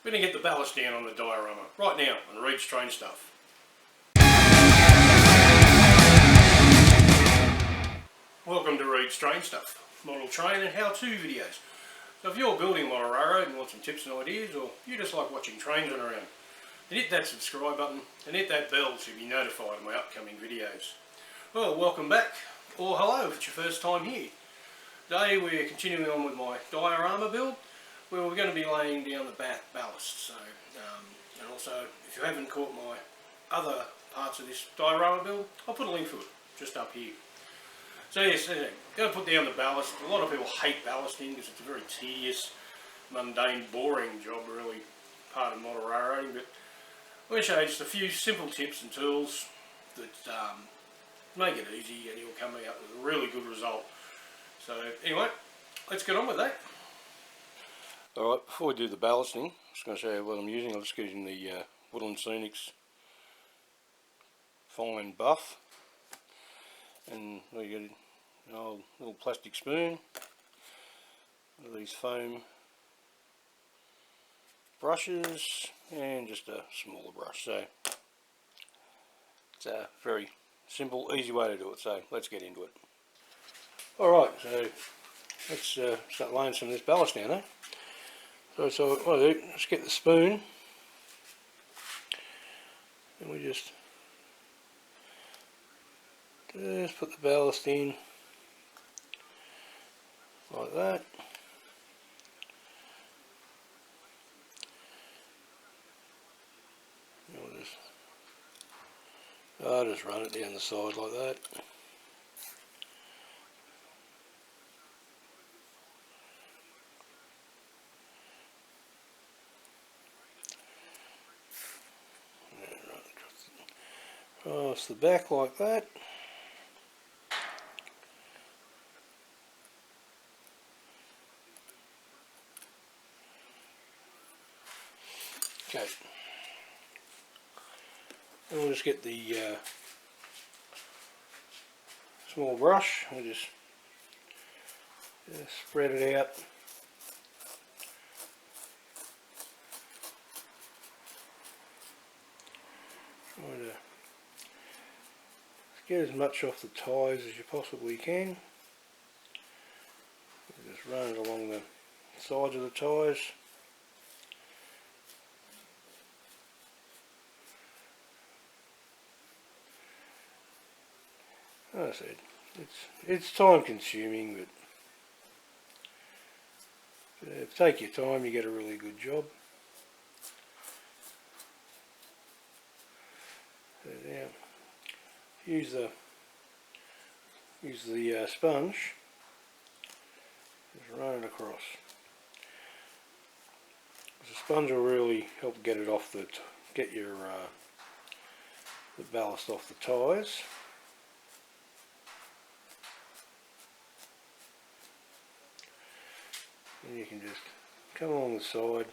We're going to get the ballast down on the Diorama right now on Reed's Train Stuff. Welcome to Reed's Train Stuff, model train and how-to videos. So if you're building a model railroad and want some tips and ideas, or you just like watching trains run around, then hit that subscribe button and hit that bell so you'll be notified of my upcoming videos. Well, welcome back, or hello if it's your first time here. Today we're continuing on with my Diorama build, where we're going to be laying down the ballast. So, and also, if you haven't caught my other parts of this Diorama build, I'll put a link to it just up here. So yes, going to put down the ballast. A lot of people hate ballasting because it's a very tedious, mundane, boring job, really, part of model railroading. But I'm going to show you just a few simple tips and tools that make it easy, and you'll come out with a really good result. So anyway, let's get on with that. Alright, before we do the ballasting, I'm just going to show you what I'm using. I'm just using the Woodland Scenics fine buff, and we got an old little plastic spoon, these foam brushes, and just a smaller brush. So it's a very simple, easy way to do it. So let's get into it. Alright, so let's start laying some of this ballast down, eh? So what I do, just get the spoon, and we just put the ballast in like that. And I'll just run it down the side like that. Across the back like that. Okay. And we'll just get the small brush. We'll just spread it out. Try to get as much off the ties as you possibly can. Just run it along the sides of the ties. Like I said, it's time consuming, but if you take your time, you get a really good job. So now, use the sponge, just run it across. The sponge will really help get it off the ballast off the ties. And you can just come along the side,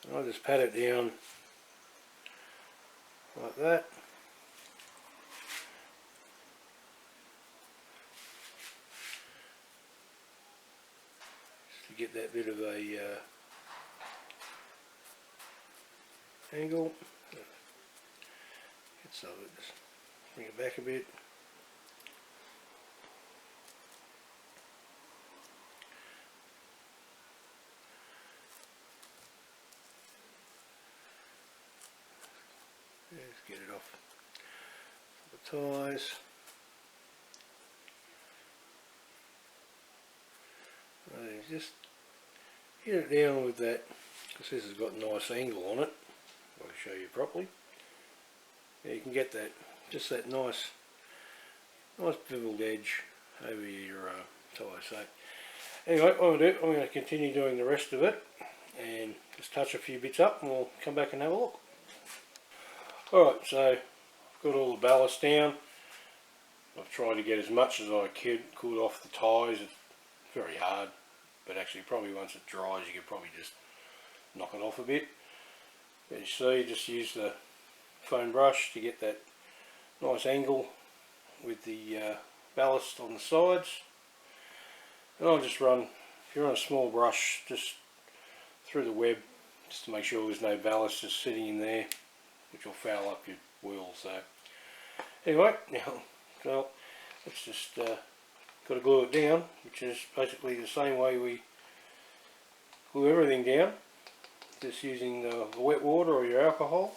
and I'll just pat it down like that. Just to get that bit of a angle. So just bring it back a bit. Just get it off the ties. Just get it down with that, because this has got a nice angle on it. I'll show you properly. Yeah, you can get that, just that nice beveled edge over your tie. So anyway, what I'm going to continue doing the rest of it and just touch a few bits up, and we'll come back and have a look. Alright, so I've got all the ballast down. I've tried to get as much as I could off the ties. It's very hard, but actually probably once it dries you could probably just knock it off a bit. But you see, just use the foam brush to get that nice angle with the ballast on the sides. And I'll just run, if you're on a small brush, just through the web, just to make sure there's no ballast just sitting in there, which will foul up your wheel. So anyway, now, well, let's just got to glue it down, which is basically the same way we glue everything down, just using the wet water or your alcohol.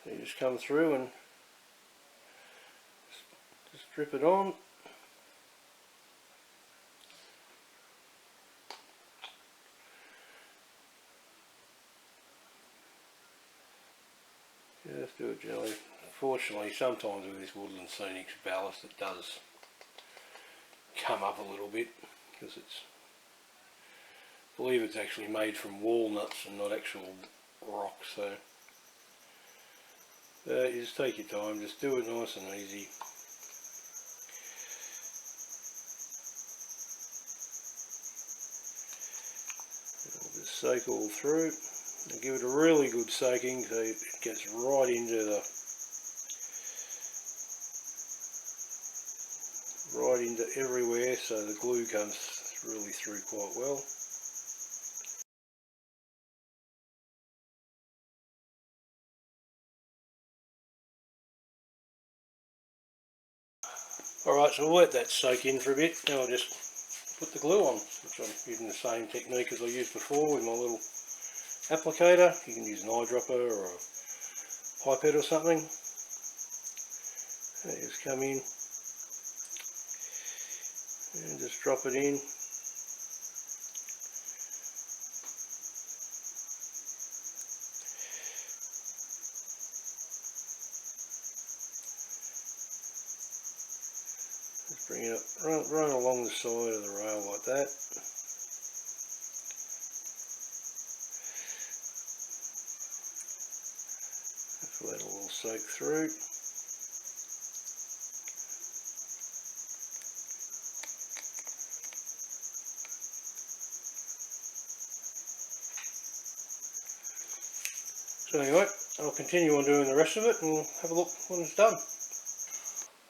You just come through and just drip it on. Just do it gently. Unfortunately, sometimes with this Woodland Scenics ballast, it does come up a little bit, because I believe it's actually made from walnuts and not actual rock. So you just take your time, just do it nice and easy. It'll just soak all through. And give it a really good soaking so it gets right into everywhere, so the glue comes really through quite well. Alright, so we'll let that soak in for a bit. Now I'll just put the glue on, which I'm using the same technique as I used before with my little applicator. You can use an eyedropper or a pipette or something. And just come in and just drop it in. Just bring it up, run along the side of the rail like that. Just let it all soak through. So anyway, I'll continue on doing the rest of it and we'll have a look when it's done.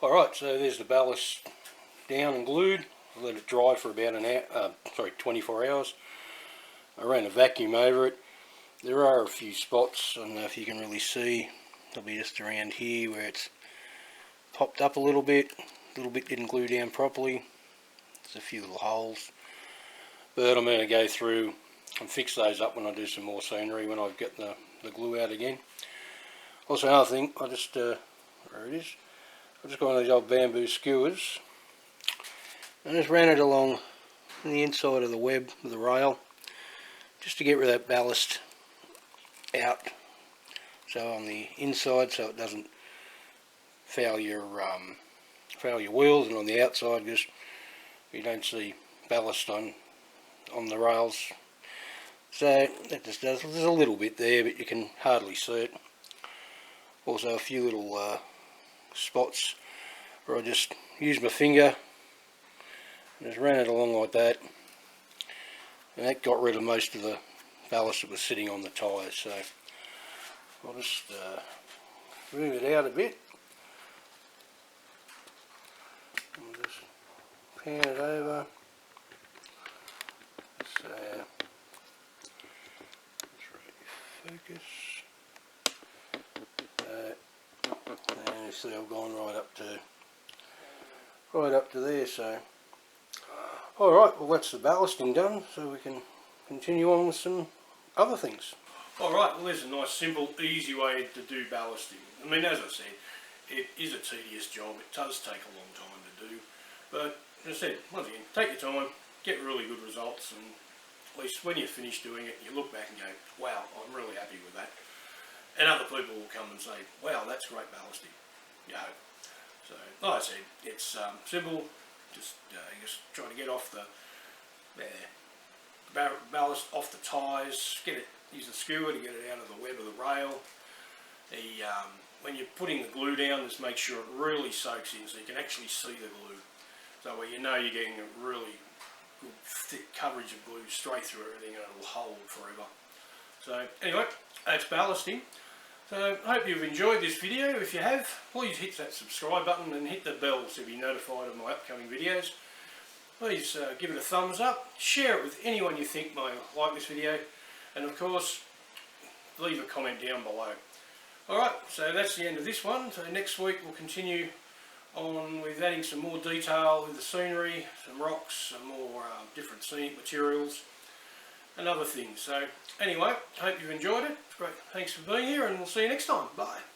Alright, so there's the ballast down and glued. I let it dry for about 24 hours. I ran a vacuum over it. There are a few spots, I don't know if you can really see, they'll be just around here where it's popped up a little bit didn't glue down properly. There's a few little holes, but I'm going to go through and fix those up when I do some more scenery, when I get the glue out again. Also another thing, I just, where it is, I just got one of these old bamboo skewers and just ran it along the inside of the web of the rail, just to get rid of that ballast out. So on the inside, so it doesn't foul your wheels, and on the outside, just you don't see ballast on the rails. So that just does, there's a little bit there, but you can hardly see it. Also a few little spots where I just used my finger and just ran it along like that, and that got rid of most of the ballast that was sitting on the tyres. So I'll just move it out a bit and just pan it over. So focus. And you see I've gone right up to there. So alright, well that's the ballasting done, so we can continue on with some other things. Alright, well there's a nice simple easy way to do ballasting. I mean, as I said, it is a tedious job, it does take a long time to do, but as I said, once again, take your time, get really good results, and at least when you finish doing it, you look back and go, wow, I'm really happy with that. And other people will come and say, wow, that's great ballasting. You hope. So, like I said, it's simple, just trying to get off the ballast off the tyres, use the skewer to get it out of the web of the rail. When you're putting the glue down, just make sure it really soaks in so you can actually see the glue. So where you know you're getting a really good thick coverage of glue straight through everything, and it'll hold forever. So anyway, that's ballasting. So I hope you've enjoyed this video. If you have, please hit that subscribe button and hit the bell to be notified of my upcoming videos. Please give it a thumbs up, share it with anyone you think might like this video, and of course leave a comment down below. Alright, so that's the end of this one. So next week we'll continue on with adding some more detail with the scenery, some rocks, some more different scenic materials and other things. So anyway, hope you've enjoyed it. Great, thanks for being here, and we'll see you next time. Bye.